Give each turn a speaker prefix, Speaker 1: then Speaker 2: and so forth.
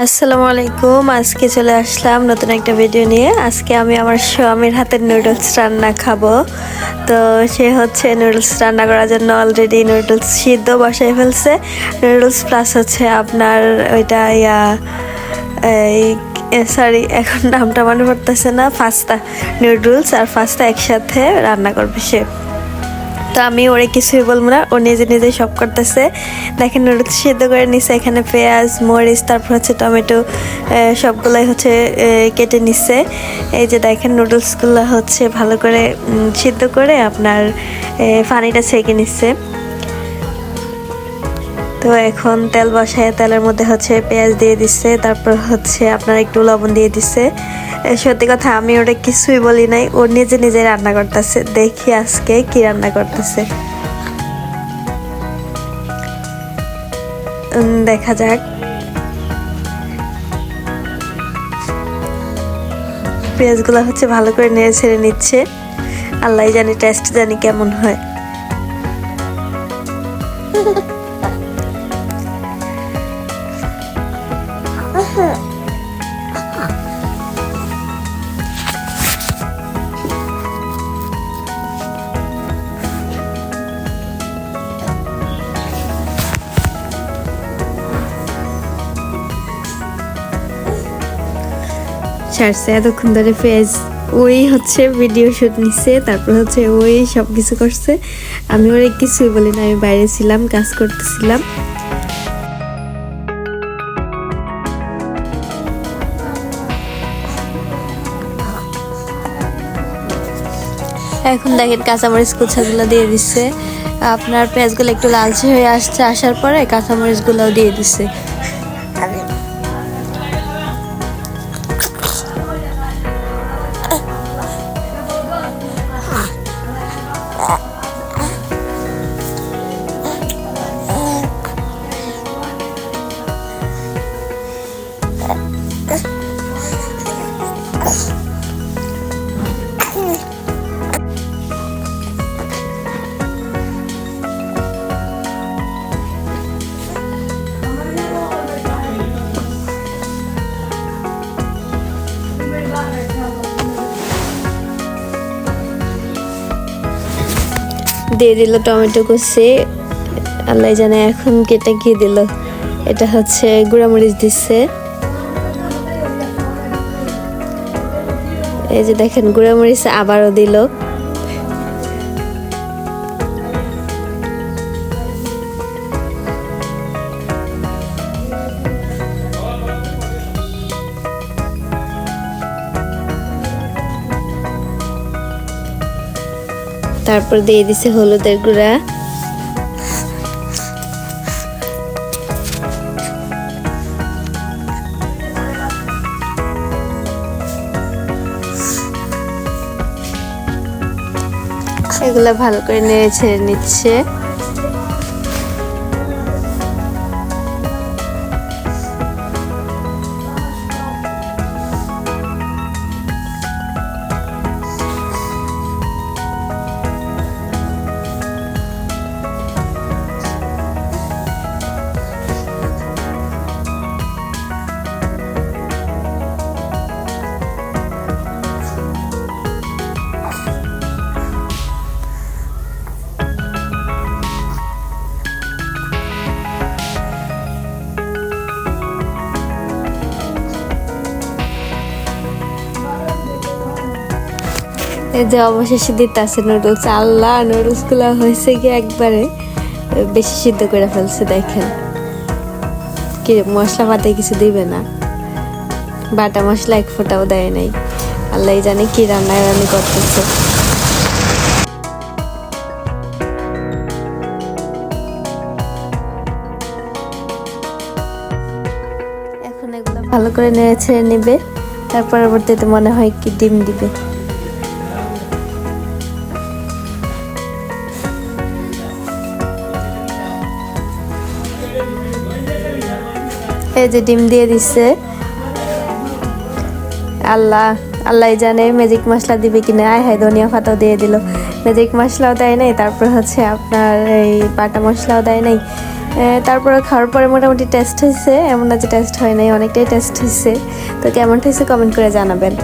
Speaker 1: আসসালামু আলাইকুম। আজকে চলে আসলাম নতুন একটা ভিডিও নিয়ে। আজকে আমি আমার স্বামীর হাতের নুডলস রান্না খাবো। তো সে হচ্ছে নুডলস রান্না করার জন্য অলরেডি নুডলস সিদ্ধ বসাই ফেলছে। নুডলস প্লাস হচ্ছে আপনার ওইটা সরি এখন নামটা মনে পড়তেছে না, পাস্তা। নুডলস আর পাস্তা একসাথে রান্না করবে সে। তো আমি ওরে কিছুই বলবো না, ও নিজে নিজে সব করতেছে। দেখেন নুডলস সিদ্ধ করে নিচ্ছে, এখানে পেঁয়াজ মরিচ তারপর হচ্ছে টমেটো সবগুলাই হচ্ছে কেটে নিচ্ছে। এই যে দেখেন নুডলসগুলো হচ্ছে ভালো করে সিদ্ধ করে আপনার পানিটা ছেঁকে নিচ্ছে। তো এখন তেল বসায়, তেলের মধ্যে হচ্ছে পেঁয়াজ দিয়ে দিচ্ছে, তারপর হচ্ছে আপনার একটু লবণ দিয়ে দিচ্ছে। সত্যি কথা আমি ওটা কিছুই বলি নাই, ও নিজে নিজে রান্না করতেছে। দেখি আজকে কি রান্না করতেছে, দেখা যাক। পেঁয়াজগুলো হচ্ছে ভালো করে নেড়ে ছেড়ে নিচ্ছে। আল্লাহ জানি টেস্ট জানি কেমন হয়। ছাড়ছে এতক্ষণ ধরে পেঁয়াজ, ওই হচ্ছে ভিডিও শুট নিচ্ছে, তারপর হচ্ছে ওই সব কিছু করছে। আমি ওর কিছুই বলি না, আমি বাইরে ছিলাম, কাজ করতেছিলাম। এখন দেখেন কাঁচামরিচ কুচাগুলো দিয়ে দিচ্ছে। আপনার পেঁয়াজগুলো একটু লালচে হয়ে আসছে, আসার পরে কাঁচামরিচগুলোও দিয়ে দিচ্ছে। দিয়ে দিল টমেটো কুচি, আল্লাহ জানে এখন কেটে কি দিল। এটা হচ্ছে গুঁড়ামরিচ দিচ্ছে। এই যে দেখেন গুঁড়ামরিচ আবারও দিল। তারপর দিয়ে দিছে হলুদের গুঁড়া। এগুলো ভালো করে নেড়ে ছেড়ে নিচ্ছে। এই যে অবশেষে দিতে আছে নুডলস। আল্লাহ, নুডলস গুলা হয়েছে কি একবারে বেশি সিদ্ধ করে ফেলছে। দেখেন কি মশলা পাতে কিছু দিবে না, বাটা মশলা এক ফোঁটাও দেয় নাই। আল্লাহ জানে কি রান্না রান্নি করতেছে। এখন এগুলো ভালো করে নেড়ে ছেড়ে নিবে, তার পরবর্তীতে মনে হয় কি ডিম দিবে। এই যে ডিম দিয়ে দিচ্ছে। আল্লাহ আল্লাহ জানে ম্যাজিক মশলা দিবে কিনা। আয় হায়, ধনিয়া পাতাও দিয়ে দিল। ম্যাজিক মশলাও দেয় নাই, তারপর হচ্ছে আপনার এই বাটা মশলাও দেয় নাই। তারপরে খাওয়ার পরে মোটামুটি টেস্ট হয়েছে, এমন না যে টেস্ট হয় নাই, অনেকটাই টেস্ট হয়েছে। তো কেমন হয়েছে কমেন্ট করে জানাবেন।